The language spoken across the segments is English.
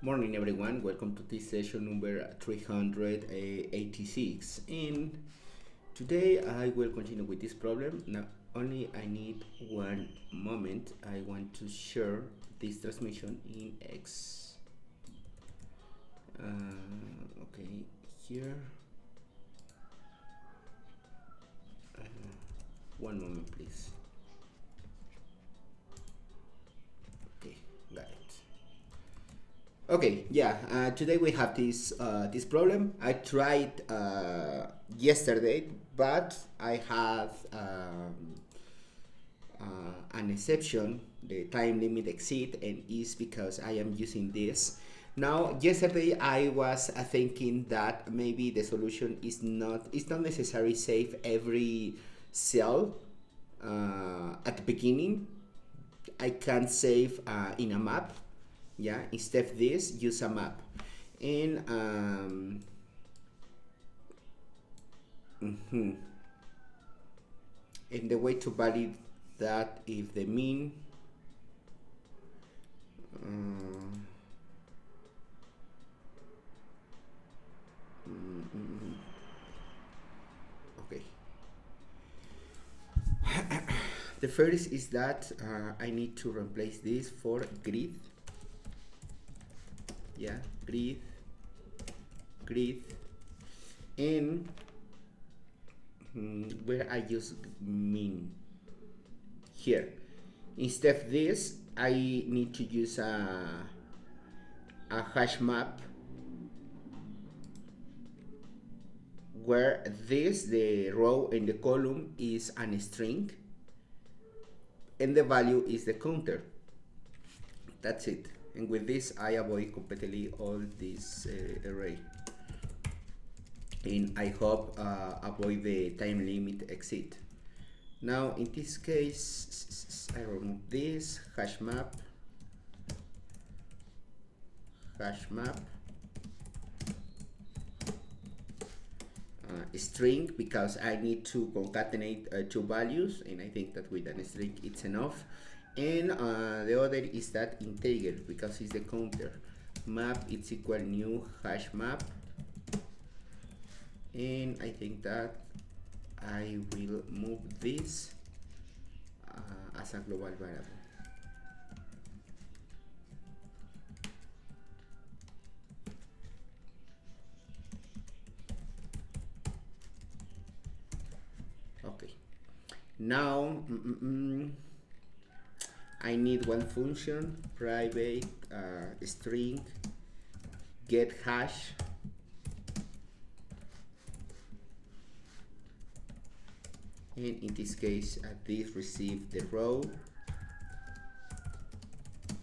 Morning everyone, welcome to this session number 386, and today I will continue with this problem. Now only I need one moment. I want to share this transmission in X. Okay, here. One moment please. Okay, got it. Okay, yeah. Today we have this problem. I tried yesterday, but I have an exception. The time limit exceed, and is because I am using this. Now, yesterday I was thinking that maybe the solution is not. It's not necessary save every cell at the beginning. I can save in a map. Yeah, instead of this, use a map. And and the way to validate that, if the mean okay. The first is that I need to replace this for grid. Yeah, grid, and where I use mean here. Instead of this, I need to use a hash map where this, the row and the column, is a string and the value is the counter. That's it. And with this I avoid completely all this array, and I hope avoid the time limit exit. Now in this case I remove this hash map, string, because I need to concatenate two values, and I think that with a string it's enough. And the other is that integer, because it's the counter. Map it's equal new hash map, and I think that I will move this as a global variable. Okay, now I need one function, private string get hash, and in this case this receive the row,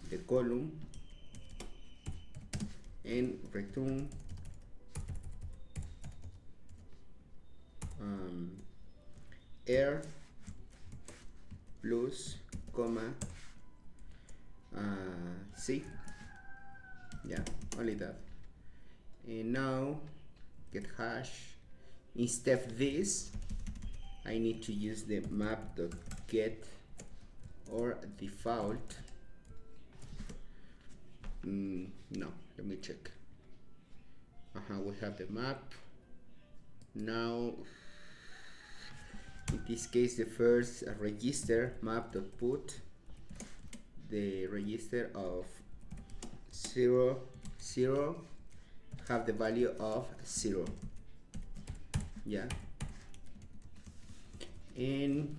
the column, and return air plus comma C. Yeah, only that. And now get hash. Instead of this, I need to use the map.get or default. No, let me check. We have the map. Now in this case, the first register map.put the register of 0, 0 have the value of 0. Yeah, and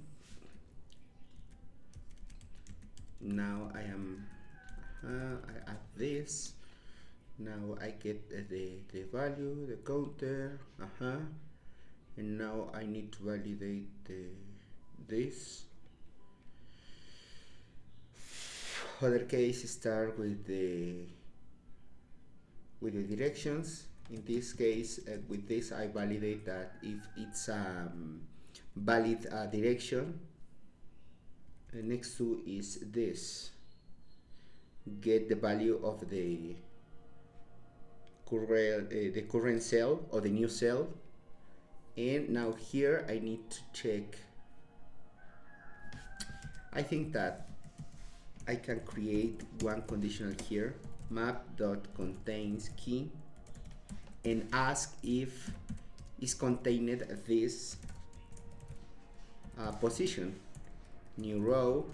now I am I add this. Now I get the value, the counter, and now I need to validate this. Other case start with the directions. In this case, with this I validate that if it's valid direction. Next to is this, get the value of the current cell or the new cell. And now here I need to check. I think that I can create one conditional here, map.contains key and ask if is contained this position, new row,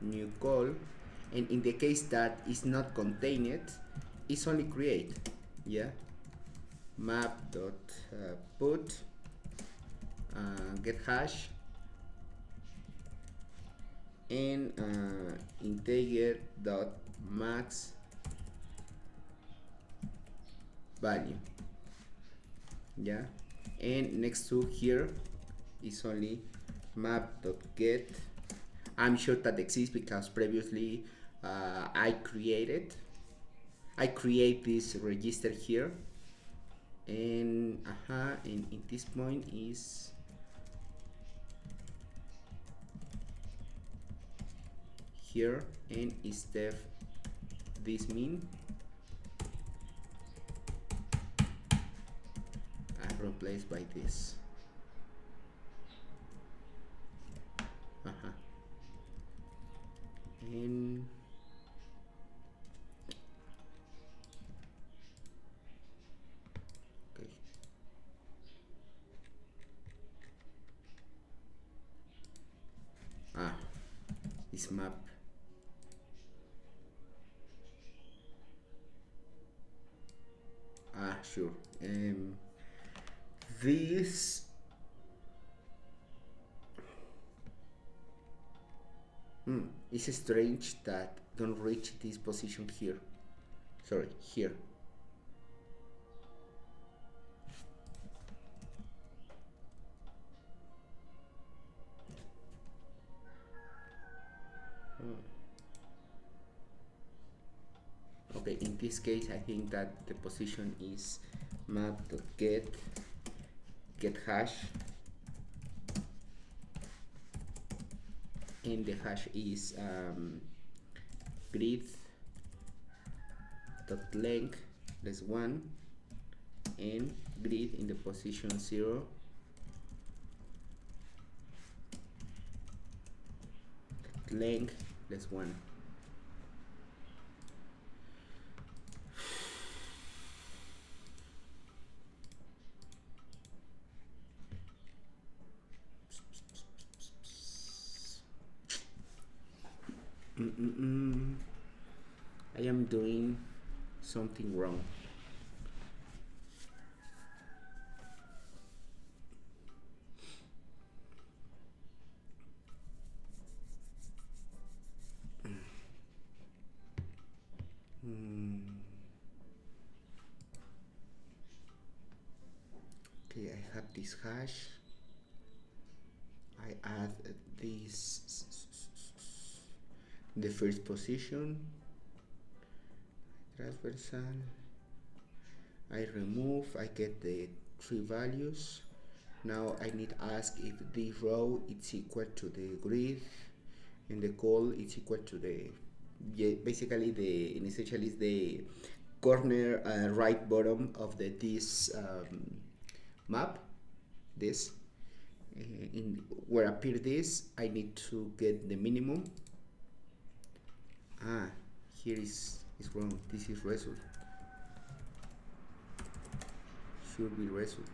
new call, and in the case that is not contained, it's only create, yeah, map.put get hash and integer dot max value, yeah, and next to here is only map.get. I'm sure that exists because previously I create this register here, and and in this point is here, and instead this mean I replace by this. And okay, this map sure. This it's strange that don't reach this position here. Sorry, here. Okay, in this case I think that the position is map.get hash, and the hash is grid dot length less 1 and grid in the position 0 length less 1. I am doing something wrong. Okay, I have this hash. I add this the first position, transversal. I remove, I get the 3 values. Now I need to ask if the row is equal to the grid and the call is equal to the, basically the initial is the corner right bottom of the this map, this in where appear this I need to get the minimum. Here is wrong, this is result, should be result.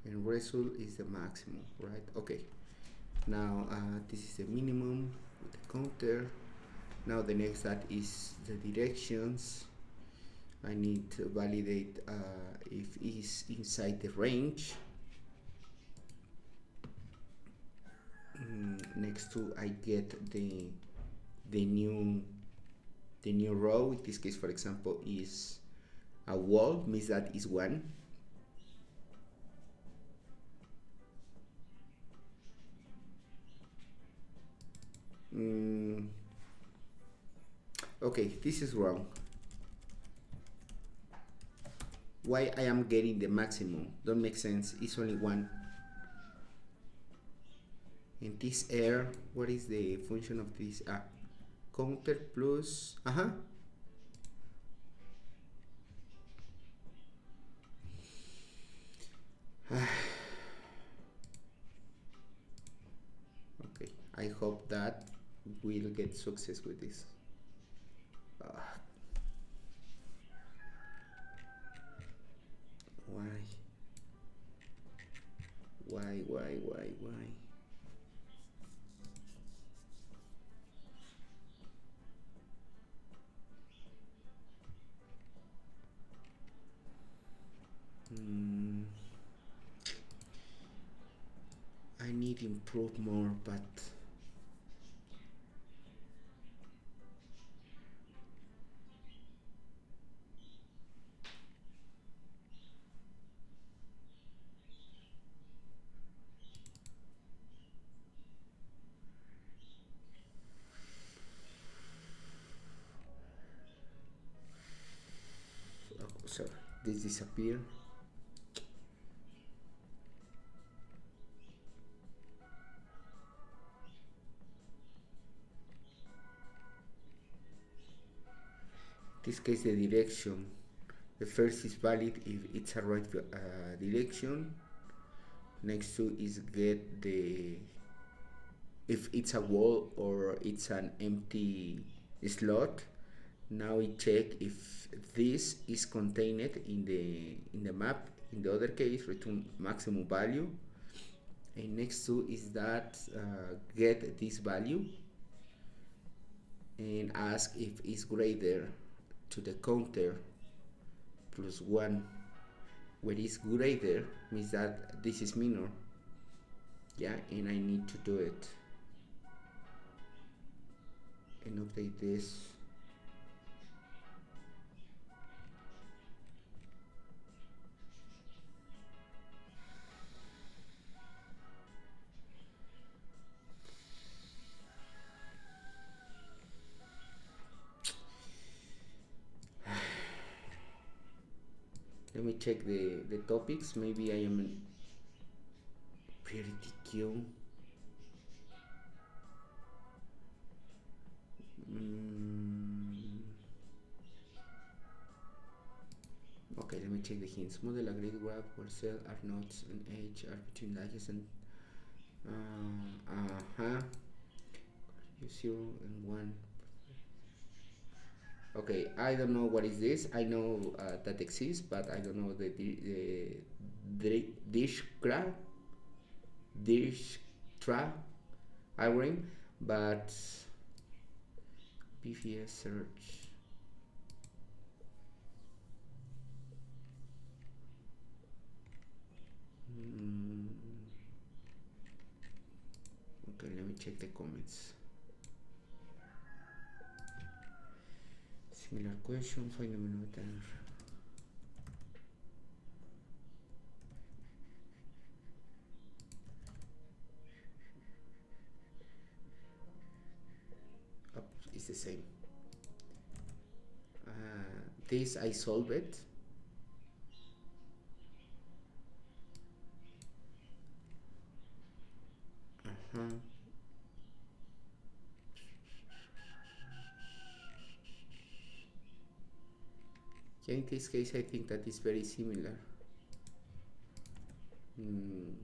And result is the maximum, right? Okay, now this is the minimum with the counter. Now the next that is the directions. I need to validate if it's inside the range. Next to I get the new row. In this case, for example, is a wall, means that is 1. Okay, this is wrong. Why I am getting the maximum? Don't make sense. It's only 1. And this error, what is the function of this? Counter plus okay, I hope that will get success with this. Ah, why? Why? Hmm, I need improve more, but oh, sorry, this disappear. This case the direction. The first is valid if it's a right direction. Next to is get the if it's a wall or it's an empty slot. Now we check if this is contained in the map. In the other case, return maximum value. And next to is that get this value and ask if it's greater to the counter plus one. Where is greater means that this is minor. Yeah, and I need to do it and update this. Let me check the topics. Maybe I am in priority queue. Okay, let me check the hints. Model agreed graph where cell are nodes and edge are between adjacent. You 0 and 1. Okay, I don't know what is this. I know that exists, but I don't know the dish tra algorithm, but PVS search. Okay, let me check the comments. Similar question, find a menu button. Oh, it's the same. This I solve it. Yeah, in this case I think that is very similar. Mm,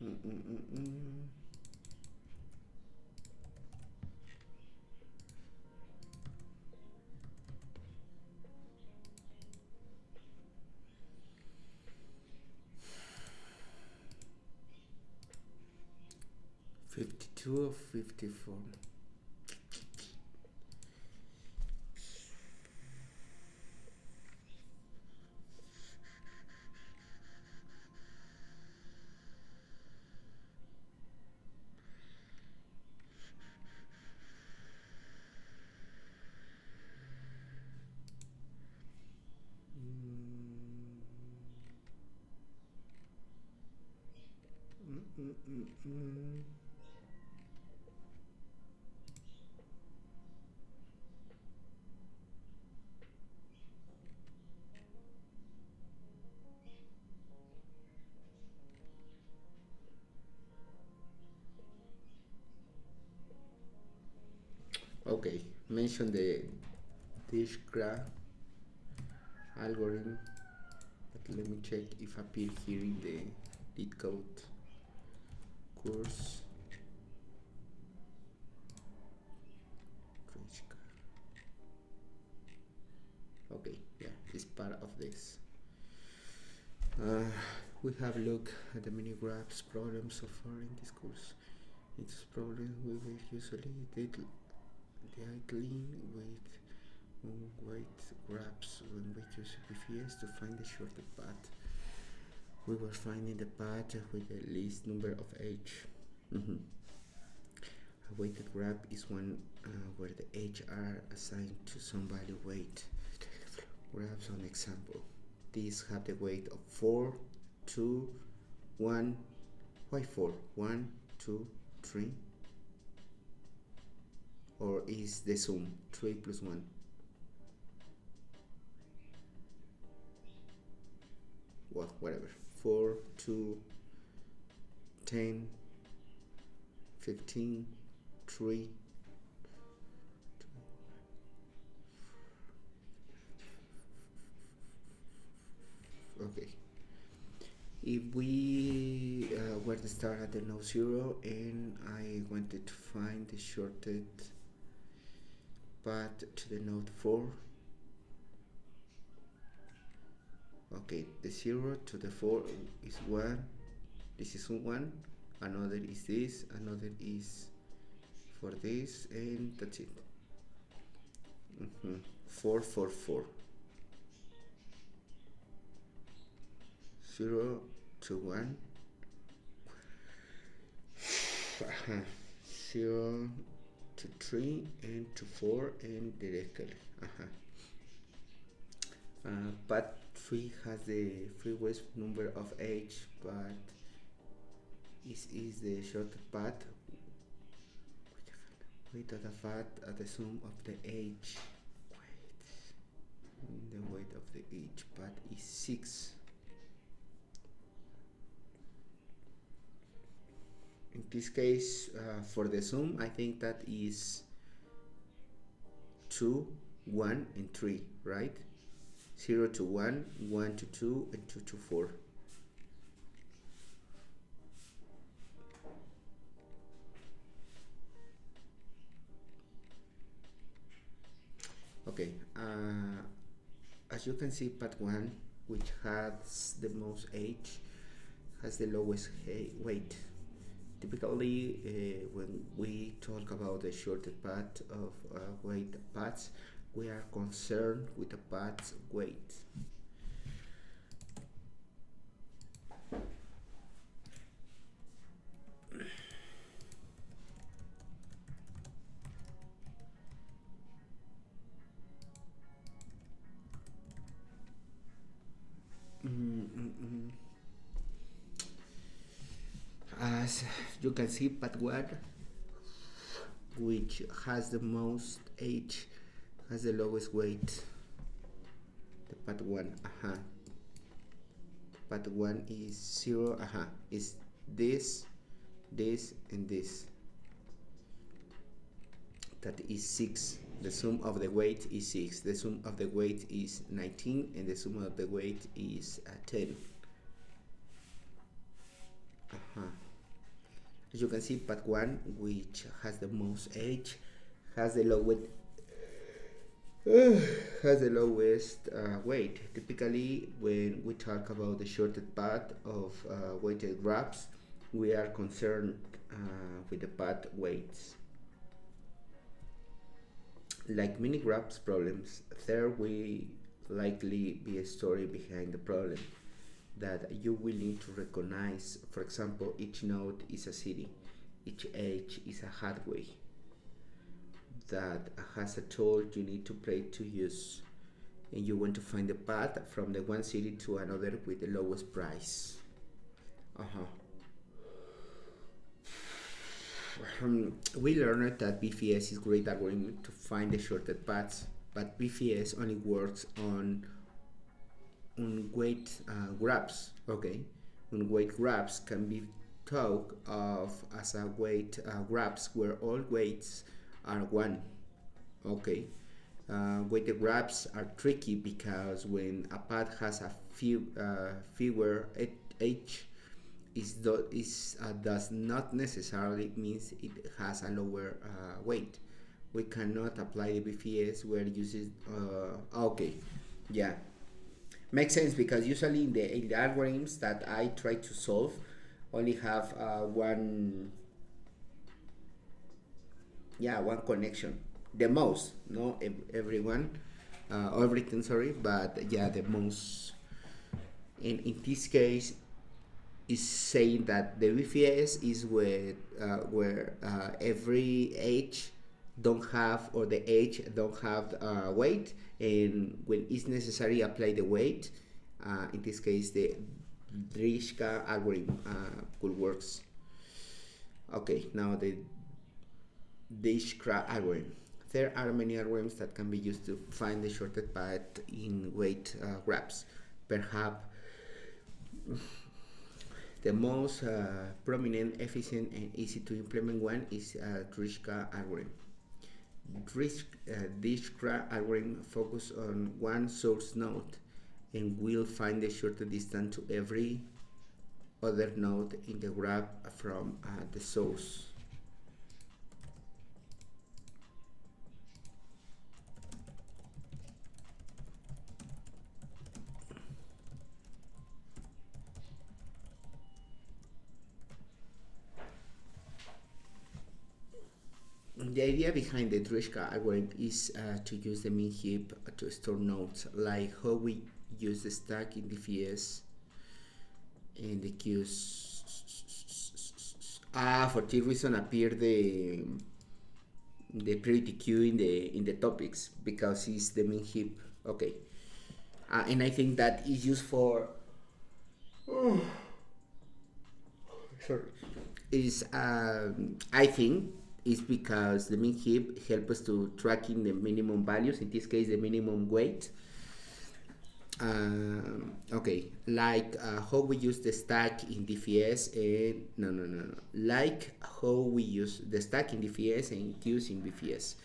mm, mm, mm. 52 or 54. Mm, mm, mm. Okay, mention the dish graph algorithm, but let me check if appear here in the leetcode course. Okay, yeah, it's part of this. We have looked at the many graphs problems so far in this course. In this problem, we will usually dealing with weight graphs when we use BFS to find the shortest path. We were finding the path with the least number of edge. A weighted graph is one where the edges are assigned to some value weight. Graphs on example. These have the weight of 4, 2, 1. Why 4? 1, 2, 3? Or is the sum 3 plus 1? Well, whatever. 4, 2, 10, 15, 3. Okay. If we were to start at the node 0 and I wanted to find the shortest path to the node 4, okay, the 0 to the 4 is 1, this is 1, another is this, another is for this, and that's it. 4, 4, 4. 0 to 1, 0 to 3, and to 4, and directly. Path 3 has the freest number of edge, but this is the shortest path. Weight of the path at the sum of the edge. The weight of the each path is 6. In this case, for the sum, I think that is 2, 1, and 3, right? 0 to 1, 1 to 2, and 2 to 4. Okay, as you can see, path 1, which has the most edge, has the lowest weight. Typically, when we talk about the shortest path of weight paths, we are concerned with the path's weight. As you can see, path 1, which has the most edge, has the lowest weight. The path 1, path 1 is 0, is this, this, and this. That is 6. The sum of the weight is 6. The sum of the weight is 19, and the sum of the weight is 10. As you can see, path 1, which has the most edge, has the lowest weight. Typically, when we talk about the shortest path of weighted graphs, we are concerned with the path weights. Like many graphs problems, there will likely be a story behind the problem that you will need to recognize. For example, each node is a city, each edge is a highway that has a toll you need to play to use, and you want to find the path from the one city to another with the lowest price. We learned that BFS is great algorithm to find the shortest paths, but BFS only works on weight graphs. Okay, on weight graphs can be thought of as a weight graphs where all weights are 1. Okay. Weighted graphs are tricky because when a path has a fewer edge, does not necessarily means it has a lower weight. We cannot apply the BFS where uses. Okay, yeah, makes sense because usually in the algorithms that I try to solve, only have one, yeah, one connection, the most, no everyone, everything, sorry, but yeah, the most. And in this case, is saying that the BFS is where every age don't have, or the age don't have weight, and when it's necessary apply the weight. In this case, the Drishka algorithm could works. Okay, now the Drishka algorithm. There are many algorithms that can be used to find the shortest path in weight graphs. Perhaps the most prominent, efficient, and easy to implement one is Drishka algorithm. Drishka algorithm focus on one source node and will find the shortest distance to every other node in the graph from the source. The idea behind the Drishka algorithm is to use the min heap to store nodes, like how we use the stack in DFS and the queues. For this reason appear the priority queue in the topics because it's the min heap. Okay, and I think that is used for. Sorry. Is I think is because the min heap help us to tracking the minimum values. In this case, the minimum weight. Okay, like how we use the stack in DFS, and no, like how we use the stack in DFS and queues in BFS.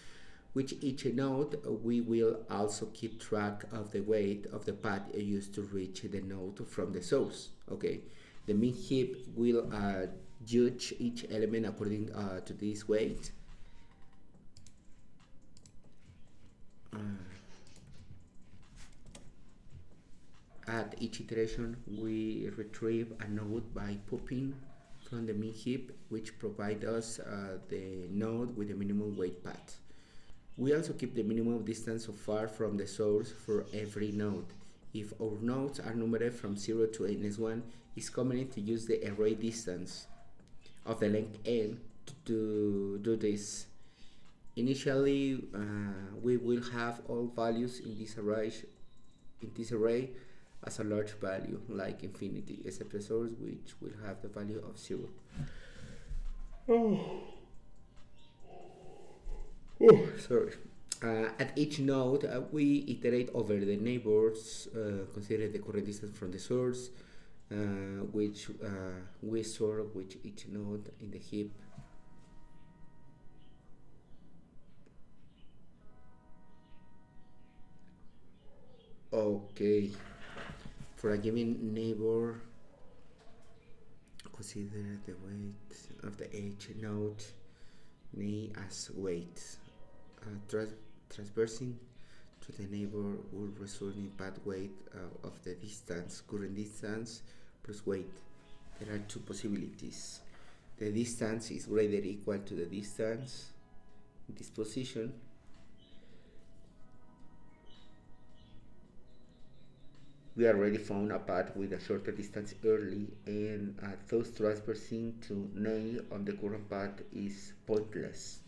Which each node we will also keep track of the weight of the path used to reach the node from the source. Okay, the min heap will judge each element according to this weight. At each iteration, we retrieve a node by popping from the min heap, which provides us the node with the minimum weight path. We also keep the minimum distance so far from the source for every node. If our nodes are numbered from 0 to n-1, it's common to use the array distance of the length n to do this. Initially, we will have all values in this array as a large value, like infinity, except the source, which will have the value of 0. Sorry. At each node, we iterate over the neighbors, consider the current distance from the source, which we store with each node in the heap. Okay. For a given neighbor, consider the weight of the each node as weight. Traversing to the neighbor will result in path weight of the distance, current distance plus weight. There are two possibilities. The distance is greater or equal to the distance in this position. We already found a path with a shorter distance early, and thus traversing to name on the current path is pointless.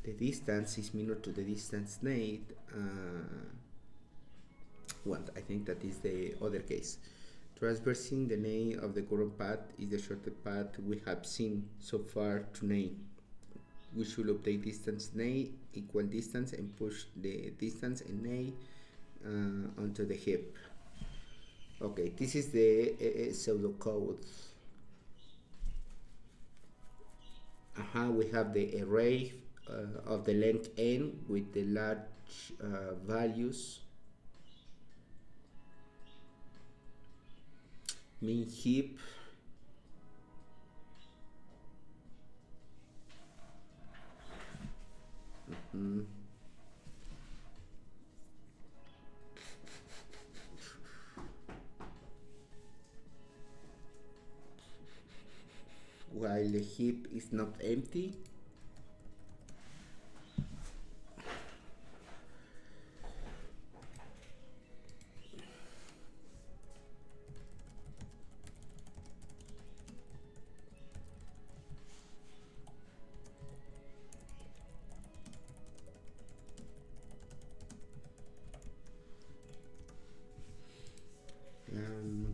The distance is minor to the distance made. Well, I think that is the other case. Traversing the name of the current path is the shortest path we have seen so far to name. We should update distance name equal distance and push the distance and name onto the heap. Okay, this is the pseudocode. We have the array of the length n with the large values, min heap while the heap is not empty.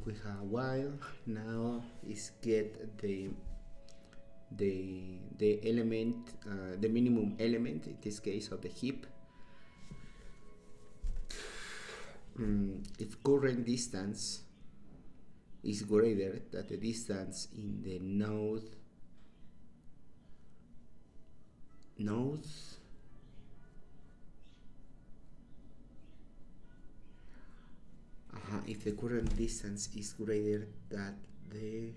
We have a while. Now is get the element, the minimum element, in this case of the heap. If current distance is greater than the distance in the nodes, if the current distance is greater than the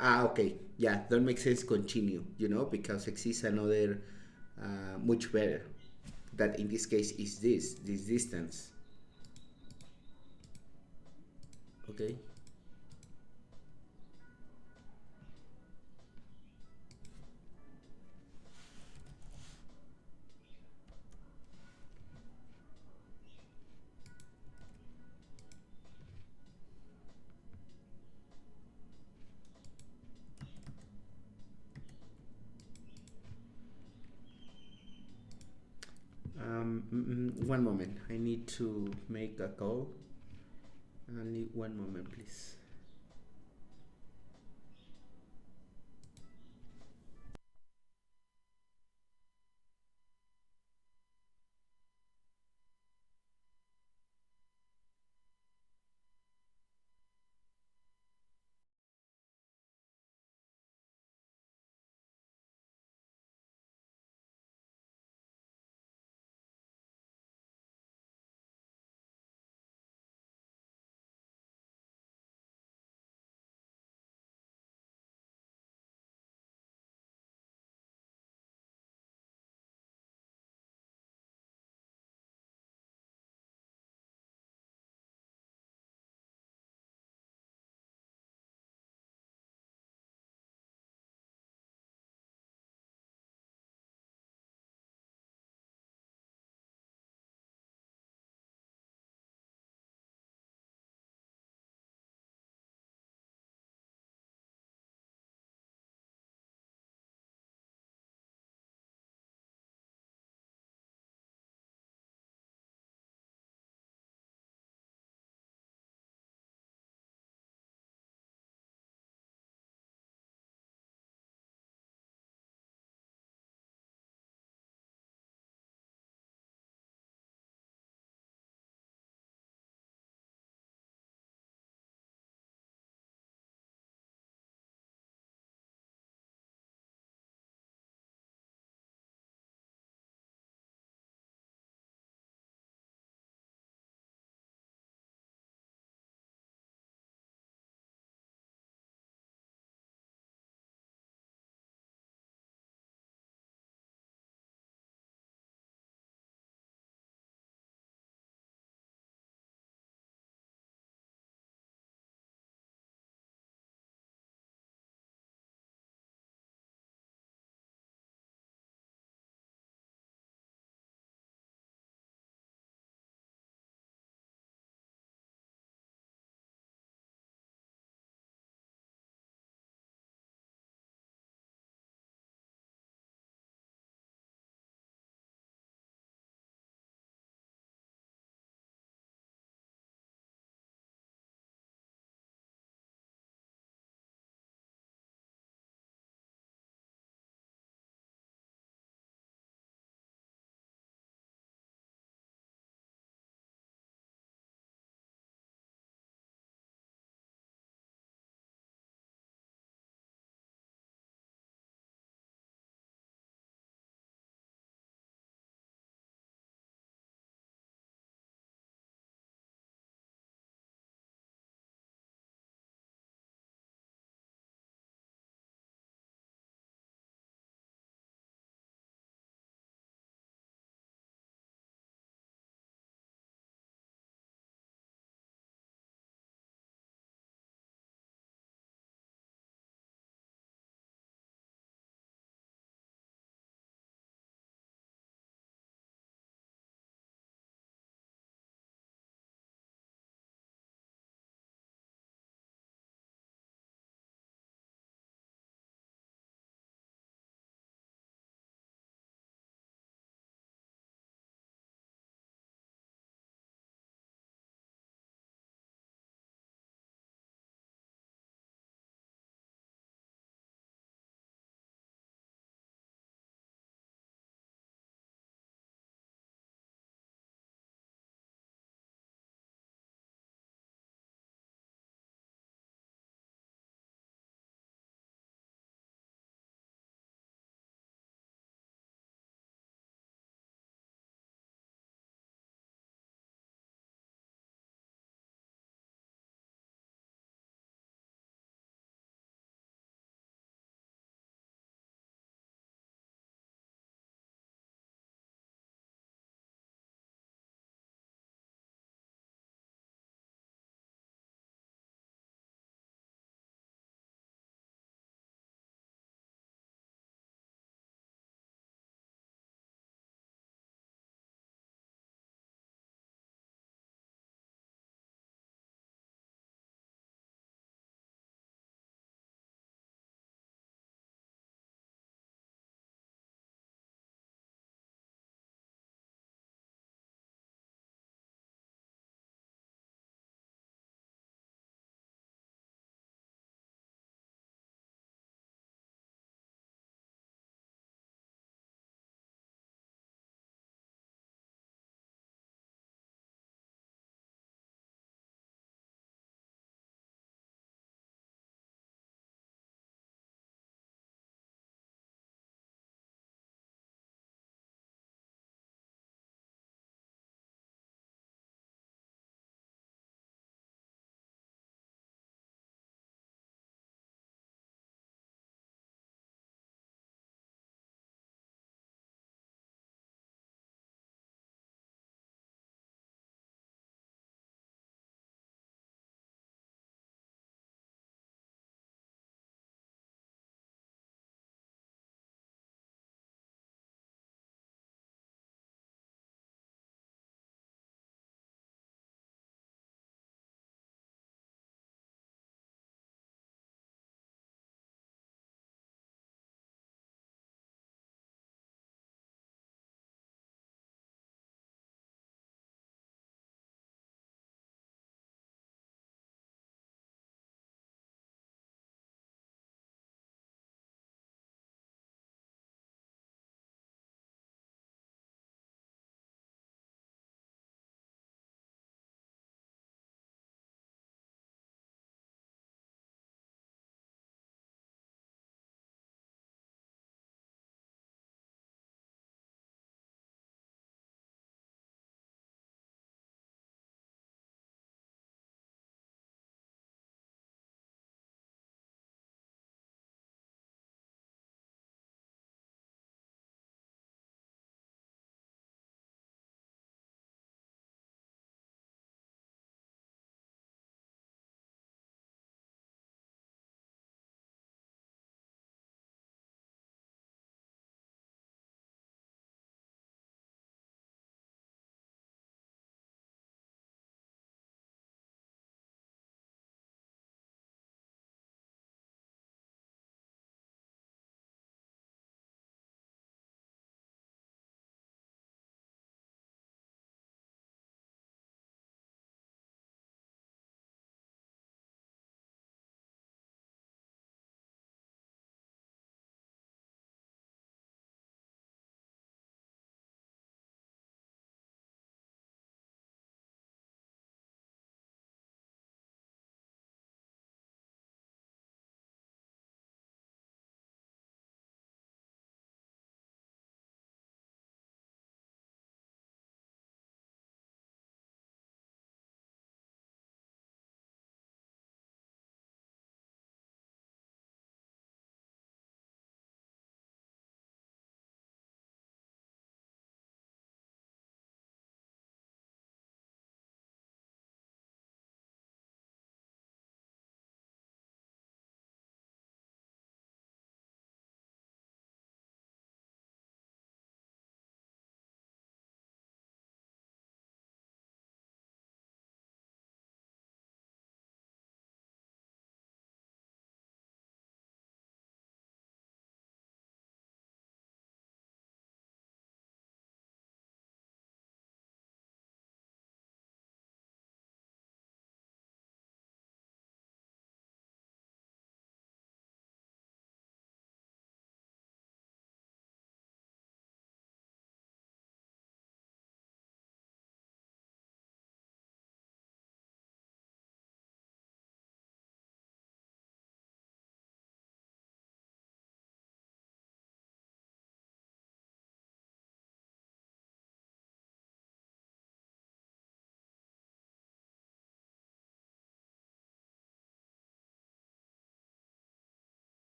okay, yeah, that makes sense. Continue, because exists another much better, that in this case is this distance. Okay. One moment, I need to make a call. Only one moment, please.